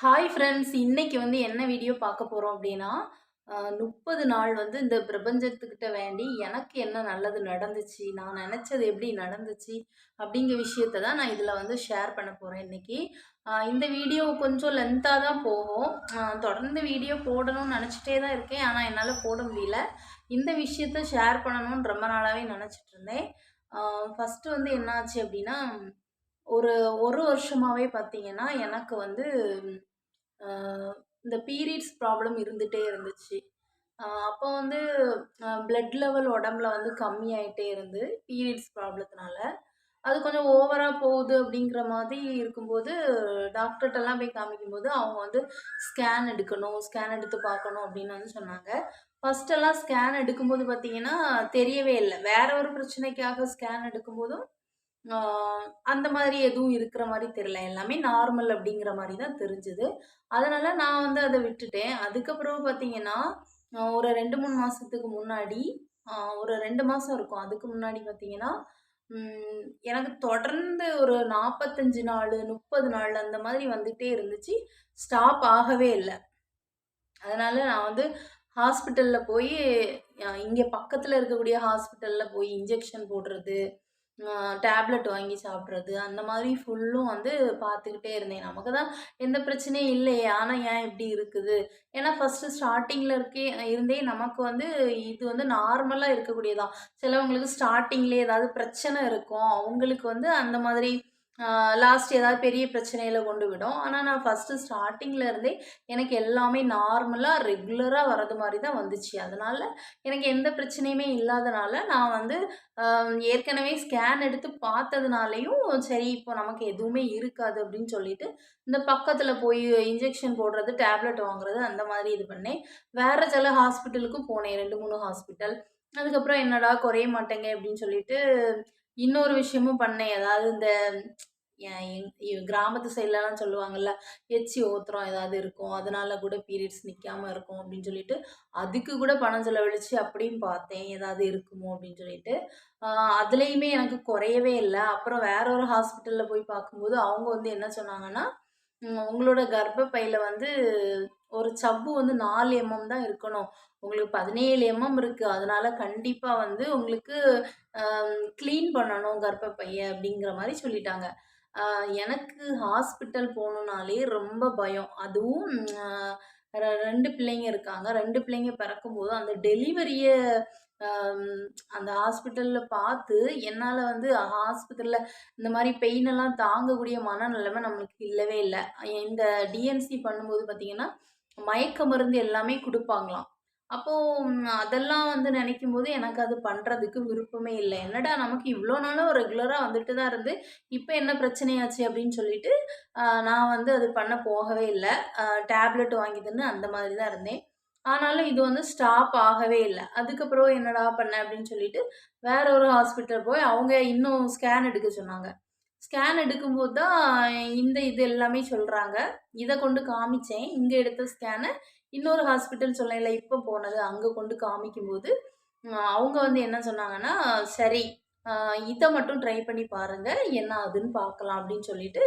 Hi friends, இன்னைக்கு என்ன video பார்க்க போறோம் அப்படின்னா, 30 நாள் இந்த பிரபஞ்சத்துக்கிட்ட வேண்டி எனக்கு என்ன நல்லது நடந்துச்சு, நான் நினைச்சது எப்படி நடந்துச்சு அப்படிங்கிற விஷயத்த தான் நான் இதில் ஷேர் பண்ண போறேன் இன்னைக்கு. இந்த வீடியோ கொஞ்சம் லென்த்தாக தான் போகும். தொடர்ந்து வீடியோ போடணும்னு நினச்சிட்டே தான் இருக்கேன். ஆனால் என்னால் போட முடியல. இந்த விஷயத்த ஷேர் பண்ணணும்னு ரொம்ப நாளாகவே நினச்சிட்டு இருந்தேன். ஃபஸ்ட்டு என்னாச்சு அப்படின்னா, ஒரு ஒரு வருஷமாவே பார்த்தீங்கன்னா, எனக்கு அ இந்த பீரியட்ஸ் ப்ராப்ளம் இருந்துட்டே இருந்துச்சு. அப்போ பிளட் லெவல் உடம்புல கம்மியாயிட்டே இருந்து பீரியட்ஸ் ப்ராப்ளத்தினால. அது கொஞ்சம் ஓவரா போகுது அப்படிங்கிற மாதிரி இருக்கும்போது, டாக்டர்ட்டலாம் போய் காமிக்கும்போது, அவங்க ஸ்கேன் எடுக்கணும், ஸ்கேன் எடுத்து பார்க்கணும் அப்படின்னு சொன்னாங்க. ஃபர்ஸ்ட்டெல்லாம் ஸ்கேன் எடுக்கும்போது பார்த்தீங்கன்னா, தெரியவே இல்ல. வேற ஒரு பிரச்சனைக்காக ஸ்கேன் எடுக்கும்போதும் ஆ அந்த மாதிரி எதுவும் இருக்கிற மாரி தெரியல. எல்லாமே நார்மல் அப்படிங்கிற மாரி தான் தெரிஞ்சது. அதனால நான் அத விட்டுட்டேன். அதுக்கப்புறம் பார்த்தீங்கன்னா, ஒரு 2, 3 மாசத்துக்கு முன்னாடி, ஒரு 2 மாசம் இருக்கும். அதுக்கு முன்னாடி பார்த்தீங்கன்னா, எனக்கு தொடர்ந்து ஒரு 45 நாளு, 30 நாள் அந்த மாதிரி வந்துட்டே இருந்துச்சு. ஸ்டாப் ஆகவே இல்ல. அதனால நான் ஹாஸ்பிட்டல்ல போயி இங்க பக்கத்துல இருக்கக்கூடிய ஹாஸ்பிட்டல்ல போய் இன்ஜெக்ஷன் போடுறது, அ டேப்லெட் வாங்கி சாப்பிடுறது, அந்த மாதிரி ஃபுல்லும் பார்த்துக்கிட்டே இருந்தேன். நமக்கு தான் எந்த பிரச்சனையும் இல்லையே! ஆனா ஏன் இப்படி இருக்குது? ஏன்னா ஃபர்ஸ்ட்டு ஸ்டார்ட்டிங்ல இருந்தே நமக்கு இது நார்மலா இருக்கக்கூடியதான். சிலவங்களுக்கு ஸ்டார்ட்டிங்லயே ஏதாவது பிரச்சனை இருக்கும். அவங்களுக்கு அந்த மாதிரி லாஸ்ட் ஏதாவது பெரிய பிரச்சனையில கொண்டு விடும். ஆனா நான் ஃபர்ஸ்ட்டு ஸ்டார்ட்டிங்ல இருந்தே எனக்கு எல்லாமே நார்மலா, ரெகுலரா வரது மாரி தான் வந்துச்சு. அதனால எனக்கு எந்த பிரச்சனையுமே இல்லாதனால, நான் ஏற்கனவே ஸ்கேன் எடுத்து பார்த்ததுனாலயும், சரி இப்போ நமக்கு எதுவுமே இருக்காது அப்படின்னு சொல்லிட்டு, இந்த பக்கத்துல போய் இன்ஜெக்ஷன் போடுறது, டேப்லெட் வாங்குறது அந்த மாதிரி இது பண்ணேன். வேற சில ஹாஸ்பிட்டலுக்கும் போனேன். 2, 3 ஹாஸ்பிட்டல். அதுக்கப்புறம் என்னடா குறைய மாட்டேங்க அப்படின்னு சொல்லிட்டு, இன்னொரு விஷயமும் பண்ணேன். அதாவது இந்த கிராமத்து சைட்லலாம் சொல்லுவாங்கல்ல, எச்சி ஓத்துறோம் ஏதாவது இருக்கும். அதனால கூட பீரியட்ஸ் நிக்காம இருக்கும் அப்படின்னு சொல்லிட்டு, அதுக்கு கூட பணம் செலவழிச்சு அப்படியும் பார்த்தேன். ஏதாவது இருக்குமோ அப்படின்னு சொல்லிட்டு. அ அதுலயுமே எனக்கு குறையவே இல்ல. அப்புறம் வேற ஒரு ஹாஸ்பிட்டல்ல போய் பார்க்கும்போது, அவங்க என்ன சொன்னாங்கன்னா, உங்களோட கர்ப்பப்பையில ஒரு சவ்வு 4 எம்எம் தான் இருக்கணும். உங்களுக்கு 17 எம்எம் இருக்கு. அதனால கண்டிப்பா உங்களுக்கு கிளீன் பண்ணணும் கர்ப்பப்பைய அப்படிங்கிற மாரி சொல்லிட்டாங்க. அ எனக்கு ஹாஸ்பிட்டல் போணும்னாலே ரொம்ப பயம். அதுவும் அ 2 பிள்ளைங்க இருக்காங்க. 2 பிள்ளைங்க பிறக்கும்போது அந்த டெலிவரிய அம் அந்த ஹாஸ்பிட்டல்ல பார்த்து என்னால ஆஸ்பத்திரியில இந்த மாரி பெயின் எல்லாம் தாங்கக்கூடிய மனநிலைமை நம்மளுக்கு இல்லவே இல்ல. இந்த டிஎன்சி பண்ணும்போது பார்த்தீங்கன்னா, மயக்க மருந்து எல்லாமே குடுப்பாங்களாம். அப்போ அதெல்லாம் நினைக்கும்போது எனக்கு அது பண்றதுக்கு விருப்பமே இல்ல. என்னடா நமக்கு இவ்ளோ நாளும் ரெகுலரா வந்துட்டு தான் இருந்து, இப்ப என்ன பிரச்சனையாச்சு அப்படின்னு சொல்லிட்டு, நான் அது பண்ண போகவே இல்ல. டேப்லெட் வாங்கி தின்னு அந்த மாதிரி தான் இருந்தேன். ஆனாலும் இது ஸ்டாப் ஆகவே இல்ல. அதுக்கப்புறம் என்னடா பண்ண அப்படின்னு சொல்லிட்டு, வேற ஒரு ஹாஸ்பிட்டல் போய் அவங்க இன்னும் ஸ்கேன் எடுக்க சொன்னாங்க. ஸ்கேன் எடுக்கும்போது தான் இது எல்லாமே சொல்றாங்க. இத கொண்டு காமிச்சேன். இங்க எடுத்த ஸ்கேன இன்னொரு ஹாஸ்பிட்டல் சொன்னேன்ல இப்ப போனது, அங்க கொண்டு காமிக்கும்போது, அவங்க என்ன சொன்னாங்கன்னா, "சரி, அ இத மட்டும் ட்ரை பண்ணி பாருங்க. என்ன ஆகுதுன்னு பார்க்கலாம்." அப்படின்னு சொல்லிட்டு,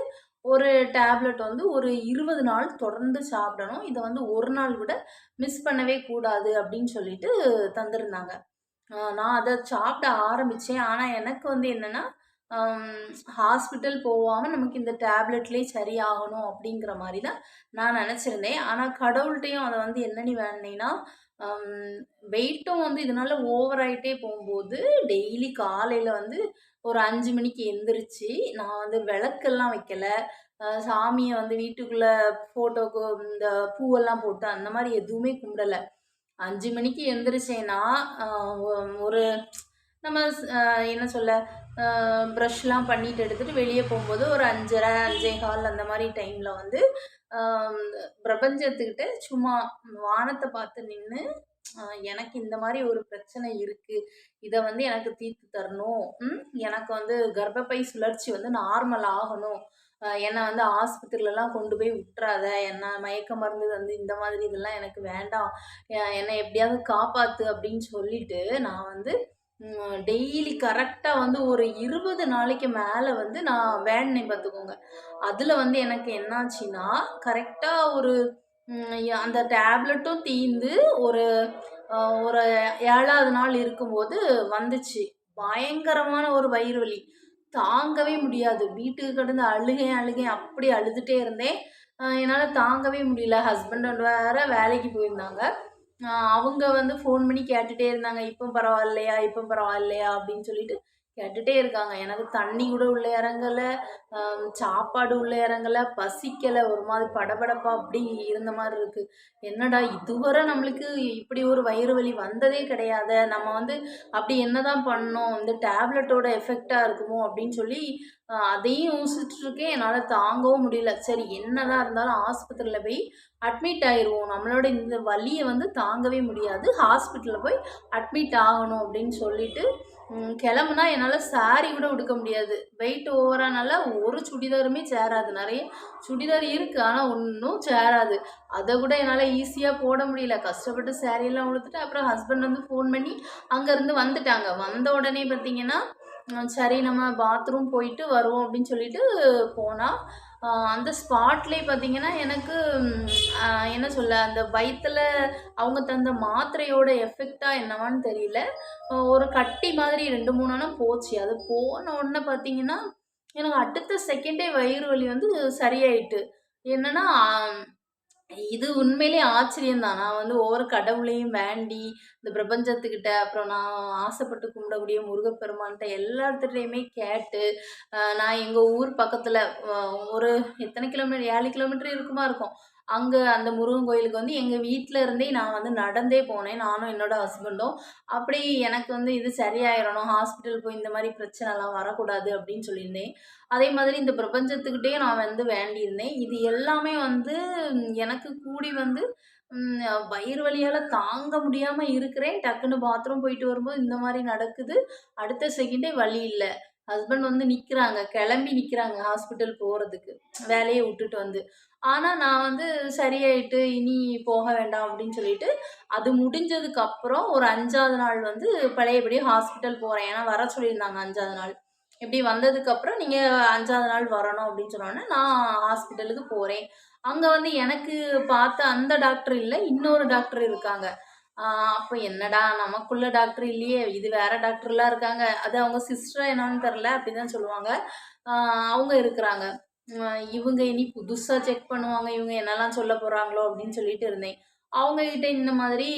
ஒரு டேப்லெட் ஒரு 20 நாள் தொடர்ந்து சாப்பிடணும். இத ஒரு நாள் கூட மிஸ் பண்ணவே கூடாது அப்படின்னு சொல்லிட்டு தந்திருந்தாங்க. நான் அத சாப்பிட ஆரம்பிச்சேன். ஆனா எனக்கு என்னன்னா, அம் ஹாஸ்பிட்டல் போவாம நமக்கு இந்த டேப்லெட்லயே சரியாகணும் அப்படிங்கிற மாரி தான் நான் நெனச்சிருந்தேன். ஆனா கடவுள்ட்டயும் அத என்னன்னு வேண்டுனேன்னா, அம் வெயிட்டும் இதனால ஓவர் ஆயிட்டே போம்போது, டெய்லி காலையில ஒரு 5 மணிக்கு எந்திரிச்சு, நான் விளக்கெல்லாம் வைக்கல. சாமிய வீட்டுக்குள்ள ஃபோட்டோக்கு இந்த பூவெல்லாம் போட்டு அந்த மாரி எதுவுமே கும்பிடல. 5 மணிக்கு எந்திரிச்சேன்னா, அ ஒ ஒரு நம்ம என்ன சொல்ல, அ ப்ரஷ்லாம் பண்ணிட்டு எடுத்துட்டு வெளிய போம்போது ஒரு 5:30, 5:15 அந்த மாரி டைம்ல அம் பிரபஞ்சத்துக்கிட்ட சும்மா வானத்த பார்த்து நின்னு, அ எனக்கு இந்த மாரி ஒரு பிரச்சனை இருக்கு. இத எனக்கு தீர்த்து தரணும். எனக்கு கர்ப்பப்பை சுழற்சி நார்மல் ஆகணும். என்ன ஆஸ்பத்திரிலலாம் கொண்டு போய் விட்றாத. என்ன மயக்க மருந்து இந்த மாதிரி இதெல்லாம் எனக்கு வேண்டாம். என்ன எப்படியாவது காப்பாத்து அப்படின்னு சொல்லிட்டு, நான் டெய்லி கரெக்டாக வந்து ஒரு 20 நாளைக்கு மேலே வந்து நான் வேண்டினேன் பார்த்துக்கோங்க. அதில் வந்து எனக்கு என்னாச்சுன்னா, கரெக்டாக ஒரு அந்த டேப்லெட்டும் தீர்ந்து ஒரு அ ஒரு 7வது நாள் இருக்கும்போது வந்துச்சு. பயங்கரமான ஒரு வயிறு வலி. தாங்கவே முடியாது. வீட்டுக்கு கடந்து அழுகேன், அழுகேன். அப்படி அழுதுட்டே இருந்தேன். என்னால தாங்கவே முடியல. ஹஸ்பண்ட் வேற வேலைக்கு போயிருந்தாங்க. அவங்க வந்து ஃபோன் பண்ணி கேட்டுட்டே இருந்தாங்க. "இப்போ பரவாயில்லையா? இப்போ பரவாயில்லையா?" அப்படின்னு சொல்லிட்டு கேட்டுட்டே இருக்காங்க. எனக்கு தண்ணி கூட உள்ள இறங்கல. சாப்பாடு உள்ள இறங்கல. பசிக்கல. ஒரு மாதிரி படபடப்பா அப்படி இருந்த மாரி இருக்கு. என்னடா இதுவரை நம்மளுக்கு இப்படி ஒரு வயிறு வலி வந்ததே கிடையாதே! நம்ம வந்து அப்படி என்னதான் பண்ணோம்? இந்த டேப்லெட்டோட எஃபெக்ட்டா இருக்குமோ? அப்படின்னு சொல்லி அதையும் யோசிச்சுட்டு இருக்கேன். என்னால தாங்கவும் முடியல. சரி என்னதான் இருந்தாலும் ஆஸ்பத்திரியில போய் அட்மிட் ஆயிருவோம். நம்மளோட இந்த வலிய வந்து தாங்கவே முடியாது. ஹாஸ்பிட்டல்ல போய் அட்மிட் ஆகணும் அப்படின்னு சொல்லிட்டு, கிளம்புனா என்னால சாரி கூட உடுக்க முடியாது. வெயிட் ஓவரானால ஒரு சுடிதாருமே சேராது. நெறைய சுடிதார் இருக்கு. ஆனா ஒண்ணும் சேராது. அத கூட என்னால ஈஸியா போட முடியல. கஷ்டப்பட்டு சாரியெல்லாம் உடுத்துட்டு, அப்புறம் ஹஸ்பண்ட் வந்து ஃபோன் பண்ணி அங்கருந்து வந்துட்டாங்க. வந்த உடனே பார்த்தீங்கன்னா, சரி நம்ம பாத்ரூம் போயிட்டு வருவோம் அப்படின்னு சொல்லிட்டு போனா, அந்த ஸ்பாட்லயே பார்த்தீங்கன்னா, எனக்கு அ என்ன சொல்ல, அந்த வயித்துல அவங்க தந்த மாத்திரையோட எஃபெக்ட்டா என்னவான்னு தெரியல. ஒரு கட்டி மாதிரி 2, 3 ஆனா போச்சு. அது போன உடனே பார்த்தீங்கன்னா, எனக்கு அடுத்த செகண்டே வயிறு வலி வந்து சரியாயிட்டு. என்னன்னா, இது உண்மையிலேயே ஆச்சரியம் தான். நான் வந்து ஒவ்வொரு கடவுளையும் வேண்டி, இந்த பிரபஞ்சத்துக்கிட்ட, அப்புறம் நான் ஆசைப்பட்டு கும்பிடக்கூடிய முருகப்பெருமான்ட்ட எல்லாத்துட்டயுமே கேட்டு, நான் எங்க ஊர் பக்கத்துல அ ஒரு எத்தனை கிலோமீட்டர் 7 கிலோமீட்டர் இருக்குமா இருக்கும். அங்க அந்த முருகன் கோயிலுக்கு வந்து எங்க வீட்ல இருந்தே நான் வந்து நடந்தே போனேன். நானும் என்னோட ஹஸ்பண்டும். அப்படி எனக்கு வந்து இது சரியாயிரணும். ஹாஸ்பிட்டல் போய் இந்த மாரி பிரச்சனைலாம் வரக்கூடாது அப்படின்னு சொல்லியிருந்தேன். அதே மாதிரி இந்த பிரபஞ்சத்துக்கிட்டயும் நான் வந்து வேண்டியிருந்தேன். இது எல்லாமே வந்து எனக்கு கூடி வந்து வயிறு வலியால தாங்க முடியாம இருக்கிறேன். டக்குனு பாத்ரூம் போயிட்டு வரும்போது இந்த மாரி நடக்குது. அடுத்த செகண்டே வலி இல்ல. ஹஸ்பண்ட் வந்து நிக்கிறாங்க. கிளம்பி நிக்கிறாங்க ஹாஸ்பிட்டல் போறதுக்கு. வேலைய விட்டுட்டு வந்து. ஆனா நான் வந்து சரியாயிட்டு, இனி போக வேண்டாம் அப்படின்னு சொல்லிட்டு, அது முடிஞ்சதுக்கு அப்புறம் ஒரு 5வது நாள் வந்து பழையபடி ஹாஸ்பிட்டல் போறேன். ஏன்னா வர சொல்லியிருந்தாங்க 5வது நாள். இப்படி வந்ததுக்கப்புறம் நீங்க 5வது நாள் வரணும் அப்படின்னு சொன்னோனே, நான் ஹாஸ்பிட்டலுக்கு போறேன். அங்க வந்து எனக்கு பார்த்த அந்த டாக்டர் இல்ல. இன்னொரு டாக்டர் இருக்காங்க. ஆ அப்ப என்னடா நமக்குள்ள டாக்டர் இல்லையே! இது வேற டாக்டர்லாம் இருக்காங்க. அது அவங்க சிஸ்டரா என்னன்னு தெரியல. அப்படிதான் சொல்லுவாங்க. ஆ அவங்க இருக்கிறாங்க. இவங்க இனி புதுசா செக் பண்ணுவாங்க. இவங்க என்னலாம் சொல்ல போறாங்களோ! அப்படின்னு சொல்லிட்டு இருந்தேன். அவங்க கிட்ட இந்த மாதிரி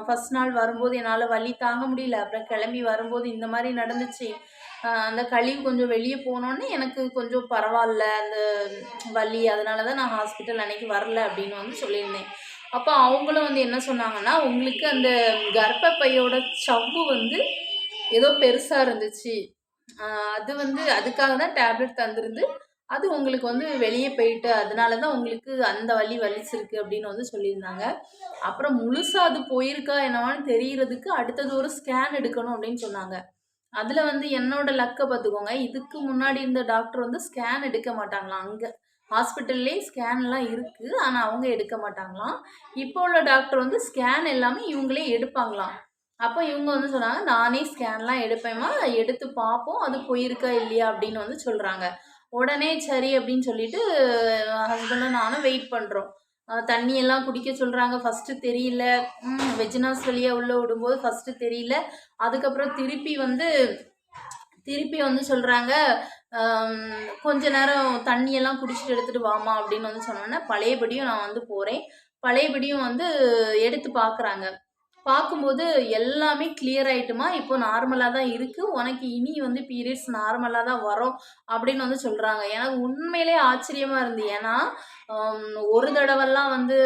ஃபர்ஸ்ட் நாள் வரும்போது என்னால வலி தாங்க முடியல. அப்புறம் கிளம்பி வரும்போது இந்த மாரி நடந்துச்சு. அந்த கழிவு கொஞ்சம் வெளிய போனோனே எனக்கு கொஞ்சம் பரவால்ல. அந்த வலி அதனால தான் நான் ஹாஸ்பிட்டல் அன்னைக்கு வரல அப்படின்னு வந்து சொல்லியிருந்தேன். அப்ப அவங்களும் வந்து என்ன சொன்னாங்கன்னா, உங்களுக்கு அந்த கர்ப்பப்பையோட சவ்வு வந்து ஏதோ பெருசா இருந்துச்சு. அ அது வந்து அதுக்காக தான் டேப்லெட் தந்திருந்து. அது உங்களுக்கு வந்து வெளிய போயிட்டு, அதனால தான் உங்களுக்கு அந்த வலி வலிச்சிருக்கு அப்படின்னு வந்து சொல்லியிருந்தாங்க. அப்புறம் முழுசா அது போயிருக்கா என்னவான்னு தெரியறதுக்கு அடுத்தது ஒரு ஸ்கேன் எடுக்கணும் அப்படின்னு சொன்னாங்க. அதுல வந்து என்னோட லக்க பாத்துக்கோங்க. இதுக்கு முன்னாடி இருந்த டாக்டர் வந்து ஸ்கேன் எடுக்க மாட்டாங்களாம் அங்க. ஹாஸ்பிட்டல்லயே ஸ்கேன்லாம் இருக்கு. ஆனா அவங்க எடுக்க மாட்டாங்களாம். இப்போ உள்ள டாக்டர் வந்து ஸ்கேன் எல்லாமே இவங்களே எடுப்பாங்களாம். அப்ப இவங்க வந்து சொன்னாங்க, "நானே ஸ்கேன்லாம் எடுப்பேன்ம்மா. எடுத்து பார்ப்போம். அது போயிருக்கா இல்லையா?" அப்படின்னு வந்து சொல்றாங்க. உடனே சரி அப்படின்னு சொல்லிட்டு ஹஸ்பண்டும் நானும் வெயிட் பண்றோம். தண்ணி எல்லாம் குடிக்க சொல்றாங்க. ஃபர்ஸ்ட்டு தெரியல. வெஜினாஸ் வழியா உள்ள விடும்போது ஃபர்ஸ்ட்டு தெரியல. அதுக்கப்புறம் திருப்பி வந்து சொல்றாங்க, "கொஞ்ச நேரம் தண்ணியெல்லாம் குடிச்சிட்டு எடுத்துட்டு வாம்மா" அப்படின்னு வந்து சொன்னோனே, பழையபடியும் நான் வந்து போறேன். பழையபடியும் வந்து எடுத்து பார்க்குறாங்க. பார்க்கும்போது எல்லாமே கிளியர் ஆயிட்டுமா, இப்போ நார்மலா தான் இருக்கு. உனக்கு இனி வந்து பீரியட்ஸ் நார்மலா தான் வரும் அப்படின்னு வந்து சொல்றாங்க. எனக்கு உண்மையிலேயே ஆச்சரியமா இருந்து. ஏன்னா, ஒரு தடவலாம் வந்து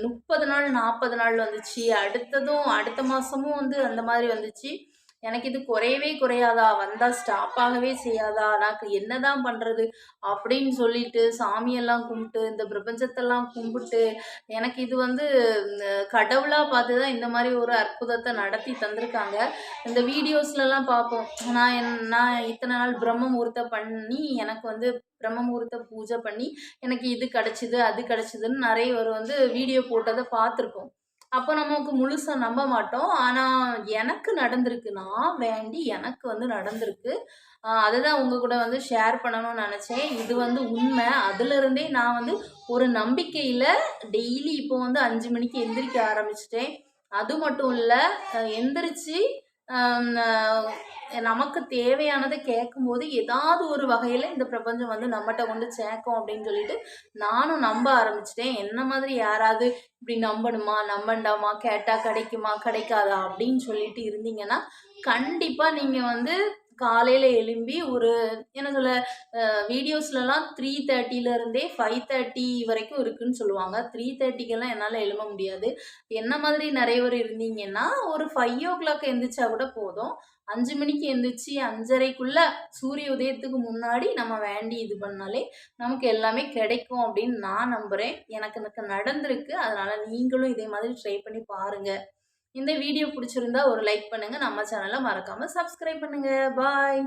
30 நாள், 40 நாள் வந்துச்சு. அடுத்த மாசமும் வந்து அந்த மாதிரி வந்துச்சு. எனக்கு இது குறையவே குறையாதா? வந்தா ஸ்டாப் ஆகவே செய்யாதா? நான் என்னதான் பண்றது? அப்படின்னு சொல்லிட்டு சாமியெல்லாம் கும்பிட்டு, இந்த பிரபஞ்சத்தெல்லாம் கும்பிட்டு, எனக்கு இது வந்து கடவுளா பார்த்து தான் இந்த மாரி ஒரு அற்புதத்த நடத்தி தந்திருக்காங்க. இந்த வீடியோஸ்லலாம் பார்ப்போம். நான் இத்தன நாள் பிரம்ம முகூர்த்தம் பண்ணி, எனக்கு வந்து பிரம்ம முகூர்த்த பூஜை பண்ணி, எனக்கு இது கிடைச்சது, அது கிடைச்சதுன்னு நெறைய பேர் வந்து வீடியோ போட்டத பார்த்துருப்போம். அப்போ நமக்கு முழுசா நம்ப மாட்டோம். ஆனா எனக்கு நடந்திருக்கு. நான் வேண்டி எனக்கு வந்து நடந்திருக்கு. அததான் உங்க கூட வந்து ஷேர் பண்ணணும்னு நெனச்சேன். இது வந்து உண்மை. அதிலிருந்தே நான் வந்து ஒரு நம்பிக்கையில டெய்லி இப்போ வந்து 5 மணிக்கு எந்திரிக்க ஆரம்பிச்சுட்டேன். அது மட்டும் இல்ல, எந்திரிச்சு அம் அ நமக்கு தேவையானத கேட்கும்போது, ஏதாவது ஒரு வகையில இந்த பிரபஞ்சம் வந்து நம்மட்ட கொண்டு சேர்க்கும் அப்படின்னு சொல்லிட்டு, நானும் நம்ப ஆரம்பிச்சுட்டேன். என்ன மாதிரி யாராவது இப்படி நம்பணுமா? நம்பண்டாமா? கேட்டா கிடைக்குமா? கிடைக்காதா? அப்படின்னு சொல்லிட்டு இருந்தீங்கன்னா, கண்டிப்பா நீங்க வந்து காலையில எழும்பி ஒரு என்ன சொல்ல வீடியோஸ்லலாம் 3:30ல இருந்தே 5:30 வரைக்கும் இருக்குன்னு சொல்லுவாங்க. 3:30க்கெல்லாம் என்னால எழும்ப முடியாது. என்ன மாதிரி நெறைய பேர் இருந்தீங்கன்னா, ஒரு 5:00 எந்திரிச்சா கூட போதும். 5 மணிக்கு எந்திரிச்சு 5:30க்குள்ள சூரிய உதயத்துக்கு முன்னாடி நம்ம வேண்டி இது பண்ணாலே, நமக்கு எல்லாமே கிடைக்கும் அப்படின்னு நான் நம்புறேன். எனக்கு நடந்திருக்கு. அதனால நீங்களும் இதே மாதிரி ட்ரை பண்ணி பாருங்க. இந்த வீடியோ புடிச்சிருந்தா ஒரு லைக் பண்ணுங்க. நம்ம சேனல மறக்காம சப்ஸ்கிரைப் பண்ணுங்க. பாய்.